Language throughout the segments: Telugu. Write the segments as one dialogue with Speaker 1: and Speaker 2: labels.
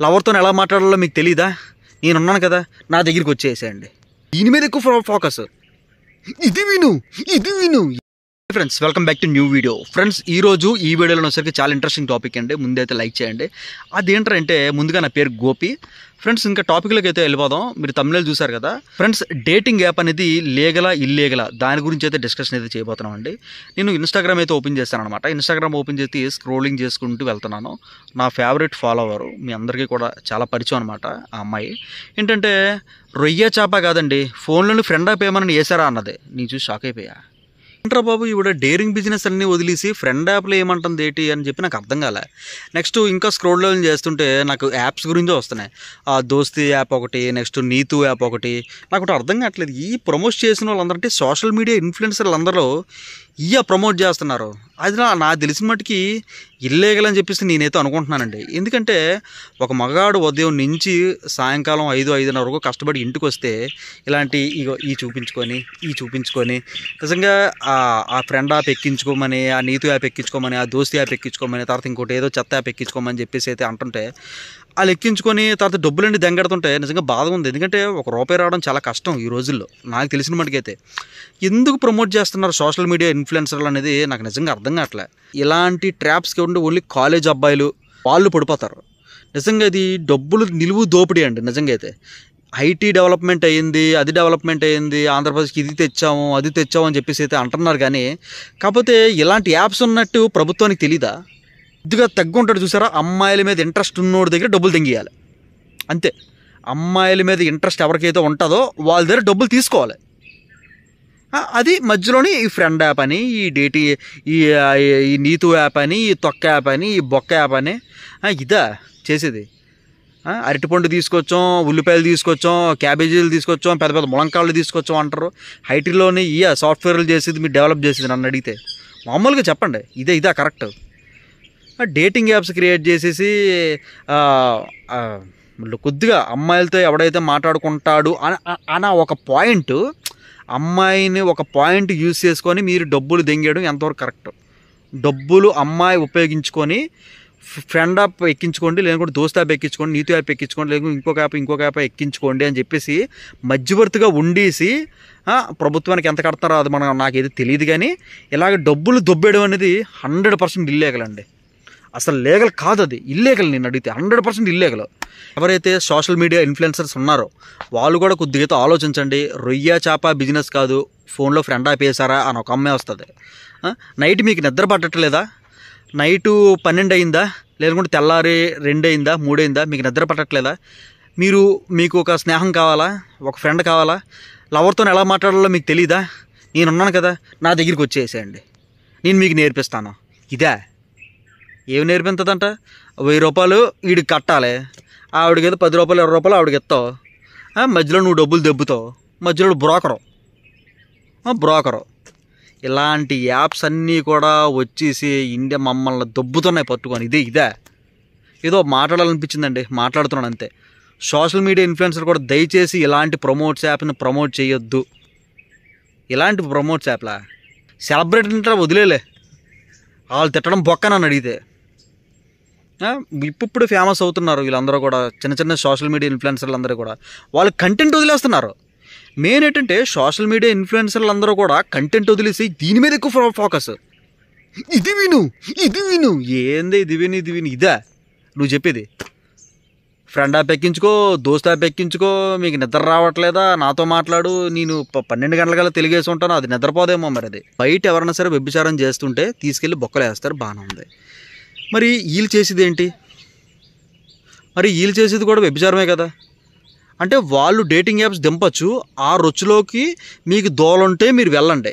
Speaker 1: లవర్తో ఎలా మాట్లాడాలో మీకు తెలీదా? నేనున్నాను కదా, నా దగ్గరికి వచ్చేసేయండి. దీని మీద ఎక్కువ ఫోకస్. ఇది విను friends, welcome back to new video. Friends, ఈరోజు ఈ వీడియోలో వచ్చేసరికి చాలా ఇంట్రెస్టింగ్ టాపిక్ అండి. ముందైతే లైక్ చేయండి. అదేంటంటే, ముందుగా నా పేరు గోపి. ఫ్రెండ్స్, ఇంకా టాపిక్లోకి అయితే వెళ్ళిపోదాం. మీరు తమిళనాడు చూసారు కదా ఫ్రెండ్స్, డేటింగ్ యాప్ అనేది లీగలా ఇల్లీగలా దాని గురించి అయితే డిస్కషన్ అయితే చేయబోతున్నాం అండి. నేను ఇన్స్టాగ్రామ్ అయితే ఓపెన్ చేస్తాను అనమాట. ఇన్స్టాగ్రామ్ ఓపెన్ చేసి స్క్రోలింగ్ చేసుకుంటూ వెళ్తున్నాను. నా ఫేవరెట్ ఫాలోవర్, మీ అందరికీ కూడా చాలా పరిచయం అనమాట. ఆ అమ్మాయి ఏంటంటే రొయ్య చేప కాదండి, ఫోన్లోని ఫ్రెండ్ యాప్ ఏమని వేసారా అన్నది. నేను చూసి షాక్ అయిపోయా. ఏంట్రా బాబు, ఇవిడ డేరింగ్ బిజినెస్ అన్నీ వదిలేసి ఫ్రెండ్ యాప్లో ఏమంటుంది ఏంటి అని చెప్పి నాకు అర్థం కాలే. నెక్స్ట్ ఇంకా స్క్రోల్ డౌన్ చేస్తుంటే నాకు యాప్స్ గురించే వస్తున్నాయి. దోస్తీ యాప్ ఒకటి, నెక్స్ట్ నీతు యాప్ ఒకటి. నాకు ఒకటి అర్థం కావట్లేదు, ఈ ప్రమోట్ చేసిన వాళ్ళందరంటే సోషల్ మీడియా ఇన్ఫ్లుయెన్సర్లు అందరూ ప్రమోట్ చేస్తున్నారు. అది నాకు తెలిసిన మట్టుకి ఇల్లీగల్ అని చెప్పేసి నేనైతే అనుకుంటున్నానండి. ఎందుకంటే ఒక మగాడు ఉదయం నుంచి సాయంకాలం 5-5:30 వరకు కష్టపడి ఇంటికి వస్తే ఇలాంటి ఈ చూపించుకొని నిజంగా ఆ ఫ్రెండ్ యాప్ ఎక్కించుకోమని, ఆ నీతు యాప్ ఎక్కించుకోమని, ఆ దోస్తీ యాప్ ఎక్కించుకోమని, తర్వాత ఇంకోటి ఏదో చెత్త యాప్ ఎక్కించుకోమని చెప్పేసి అయితే అంటుంటే వాళ్ళు ఎక్కించుకొని తర్వాత డబ్బులండి దెంగెడుతుంటే నిజంగా బాధ ఉంది. ఎందుకంటే ₹1 రావడం చాలా కష్టం ఈ రోజుల్లో. నాకు తెలిసిన మటుకైతే ఎందుకు ప్రమోట్ చేస్తున్నారు సోషల్ మీడియా ఇన్ఫ్లుయెన్సర్లు అనేది నాకు నిజంగా అర్థం కావట్లే. ఇలాంటి ట్రాప్స్కి ఉండి ఓన్లీ కాలేజ్ అబ్బాయిలు వాళ్ళు పడిపోతారు. నిజంగా ఇది డబ్బులు నిలువు దోపిడీ అండి. నిజంగా అయితే ఐటీ డెవలప్మెంట్ అయ్యింది, అది డెవలప్మెంట్ అయ్యింది, ఆంధ్రప్రదేశ్కి ఇది తెచ్చాము అది తెచ్చాము అని చెప్పేసి అయితే అంటున్నారు. కానీ కాకపోతే ఇలాంటి యాప్స్ ఉన్నట్టు ప్రభుత్వానికి తెలీదా? కొద్దిగా తగ్గుంటాడు చూసారా, అమ్మాయిల మీద ఇంట్రెస్ట్ ఉన్నోడి దగ్గర డబ్బులు తెంగియాలి అంతే. అమ్మాయిల మీద ఇంట్రెస్ట్ ఎవరికైతే ఉంటుందో వాళ్ళ దగ్గర డబ్బులు తీసుకోవాలి. అది మధ్యలోని ఈ ఫ్రెండ్ యాప్ అని, ఈ డేటీ, ఈ నీతు యాప్ అని, ఈ తొక్క యాప్ అని, ఈ బొక్క యాప్ అని ఇదా చేసేది. అరటిపండు తీసుకొచ్చాం, ఉల్లిపాయలు తీసుకొచ్చాం, క్యాబేజీలు తీసుకొచ్చాం, పెద్ద పెద్ద ములంకాళ్ళు తీసుకొచ్చాం అంటారు. ఐటీలోని సాఫ్ట్వేర్లు చేసేది మీరు డెవలప్ చేసేది నన్ను అడిగితే. మామూలుగా చెప్పండి, ఇదా కరెక్ట్? డేటింగ్ యాప్స్ క్రియేట్ చేసేసి కొద్దిగా అమ్మాయిలతో ఎవడైతే మాట్లాడుకుంటాడు అన్న ఒక పాయింట్, అమ్మాయిని ఒక పాయింట్ యూజ్ చేసుకొని మీరు డబ్బులు దెంగేయడం ఎంతవరకు కరెక్ట్? డబ్బులు అమ్మాయి ఉపయోగించుకొని ఫ్రెండ్ యాప్ ఎక్కించుకోండి, లేకుంటే దోస్త్ యాప్ ఎక్కించుకోండి, నీతు యాప్ ఎక్కించుకోండి, లేకుంటే ఇంకొక యాప్ ఎక్కించుకోండి అని చెప్పేసి మధ్యవర్తిగా ఉండేసి ప్రభుత్వానికి ఎంత కడతారో అది నాకైతే తెలియదు. కానీ ఇలాగ డబ్బులు దొబ్బేయడం అనేది 100% ఇల్లీగల్ అండి. అసలు లీగల్ కాదు, అది ఇల్లీగల్. నేను అడిగితే 100% ఇల్లీగల్. ఎవరైతే సోషల్ మీడియా ఇన్ఫ్లుయెన్సర్స్ ఉన్నారో వాళ్ళు కూడా కొద్దిగా ఆలోచించండి. రొయ్య చేప బిజినెస్ కాదు, ఫోన్లో ఫ్రెండ్ యాప్ వేసారా అని ఒక అమ్మాయి వస్తుంది. నైట్ మీకు నిద్ర పట్టట్లేదా? నైటు 12 అయిందా, లేకుంటే తెల్లారి 2 అయిందా, 3 అయిందా, మీకు నిద్ర పట్టట్లేదా? మీకు ఒక స్నేహం కావాలా, ఒక ఫ్రెండ్ కావాలా? లవర్తో ఎలా మాట్లాడాలో మీకు తెలీదా? నేనున్నాను కదా, నా దగ్గరికి వచ్చేసేయండి, నేను మీకు నేర్పిస్తాను. ఇదే ఏమి నేర్పించదంట? ₹1000 వీడికి కట్టాలి, ఆవిడకి ఏదో ₹10 ₹20 ఆవిడకి ఇస్తావు, మధ్యలో నువ్వు డబ్బులు దెబ్బుతావు, మధ్యలో బ్రోకరు. ఇలాంటి యాప్స్ అన్నీ కూడా వచ్చేసి ఇండియా మమ్మల్ని దొబ్బుతున్నాయి పట్టుకొని. ఇదే ఏదో మాట్లాడాలనిపించిందండి, మాట్లాడుతున్నాను అంతే. సోషల్ మీడియా ఇన్ఫ్లుయెన్సర్ కూడా దయచేసి ఇలాంటి యాప్ని ప్రమోట్ చేయొద్దు. ఇలాంటి యాప్లా సెలబ్రిటీ అంటే వదిలేలే, వాళ్ళు తిట్టడం బొక్క నన్ను అడిగితే. ఇప్పుడు ఫేమస్ అవుతున్నారు వీళ్ళందరూ కూడా, చిన్న సోషల్ మీడియా ఇన్ఫ్లుయెన్సర్లు అందరూ కూడా వాళ్ళు కంటెంట్ వదిలేస్తున్నారు. మెయిన్ ఏంటంటే సోషల్ మీడియా ఇన్ఫ్లుయెన్సర్లు అందరూ కూడా కంటెంట్ వదిలేసి దీని మీద ఎక్కువ ఫోకస్. ఇది విను ఏంది ఇది విను ఇదా నువ్వు చెప్పేది? ఫ్రెండ్ యాప్ ఎక్కించుకో, దోస్త్ యాప్ ఎక్కించుకో, మీకు నిద్ర రావట్లేదా, నాతో మాట్లాడు, నేను 12 గంటల తెలిగేసి ఉంటాను, అది నిద్రపోదేమో. మరి అది బయట ఎవరైనా సరే వ్యభిచారం చేస్తుంటే తీసుకెళ్ళి బొక్కలు వేస్తారు, బాగానే ఉంది. మరి వీళ్ళు చేసేది ఏంటి? మరి వీళ్ళు చేసేది కూడా వ్యభిచారమే కదా. అంటే వాళ్ళు డేటింగ్ యాప్స్ దింపచ్చు, ఆ రుచిలోకి మీకు దోలుంటే మీరు వెళ్ళండి,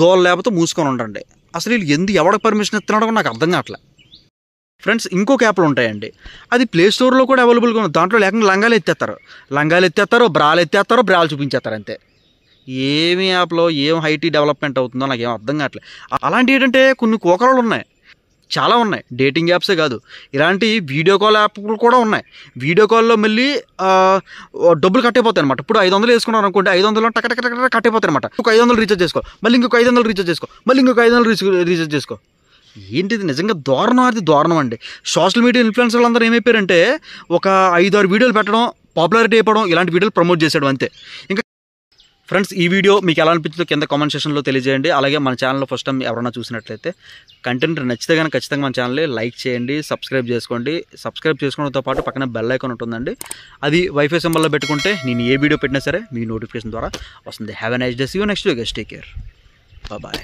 Speaker 1: దోలు లేకపోతే మూసుకొని ఉండండి. అసలు వీళ్ళు ఎవరికి పర్మిషన్ ఇస్తున్నాడో నాకు అర్థం కావట్లే. ఫ్రెండ్స్, ఇంకొక యాప్లు ఉంటాయండి, అది ప్లే స్టోర్లో కూడా అవైలబుల్గా ఉంది. దాంట్లో లేకుండా లంగాలు ఎత్తేస్తారు, బ్రాలు చూపించేస్తారు అంతే. ఏమి యాప్లో ఏం ఐటీ డెవలప్మెంట్ అవుతుందో నాకేం అర్థం కావట్లేదు. అలాంటి ఏంటంటే కొన్ని కోకరాలు ఉన్నాయి, చాలా ఉన్నాయి. డేటింగ్ యాప్సే కాదు, ఇలాంటి వీడియో కాల్ యాప్లు కూడా ఉన్నాయి. వీడియో కాల్లో మళ్ళీ డబ్బులు కట్టయిపోతాయి అనమాట. ఇప్పుడు 500 వేసుకున్నారు అనుకోండి, 500 కట్టయిపోతాయి అనమాట. ఒక 500 రీఛార్జ్ చేసుకో, మళ్ళీ ఇంకొక 500 రీఛార్జ్ చేసుకో, మళ్ళీ ఇంకొక 500 రీఛార్జ్ చేసుకో. ఏంటిది నిజంగా దారుణం, అది దారుణం అండి. సోషల్ మీడియా ఇన్ఫ్లుయెన్సర్లు అందరూ ఏమైపోయారంటే ఒక 5-6 వీడియోలు పెట్టడం, పాపులారిటీ అయిపోవడం, ఇలాంటి వీడియోలు ప్రమోట్ చేసేయడం అంతే. ఇంకా ఫ్రెండ్స్, ఈ వీడియో మీకు ఎలా అనిపించిందో కింద కామెంట్ సెక్షన్లో తెలియజేయండి. అలాగే మన ఛానల్లో ఫస్ట్ టైం ఎవరైనా చూసినట్లయితే కంటెంట్ నచ్చితే కానీ ఖచ్చితంగా మన ఛానల్ని లైక్ చేయండి, సబ్స్క్రైబ్ చేసుకోండి. సబ్స్క్రైబ్ చేసుకోవడంతో పాటు పక్కన బెల్ ఐకాన్ ఉంటుందండి, అది వైఫై సింబల్లో పెట్టుకుంటే నేను ఏ వీడియో పెట్టినా సరే మీ నోటిఫికేషన్ ద్వారా వస్తుంది. Have a nice day, see you next video, take care, bye.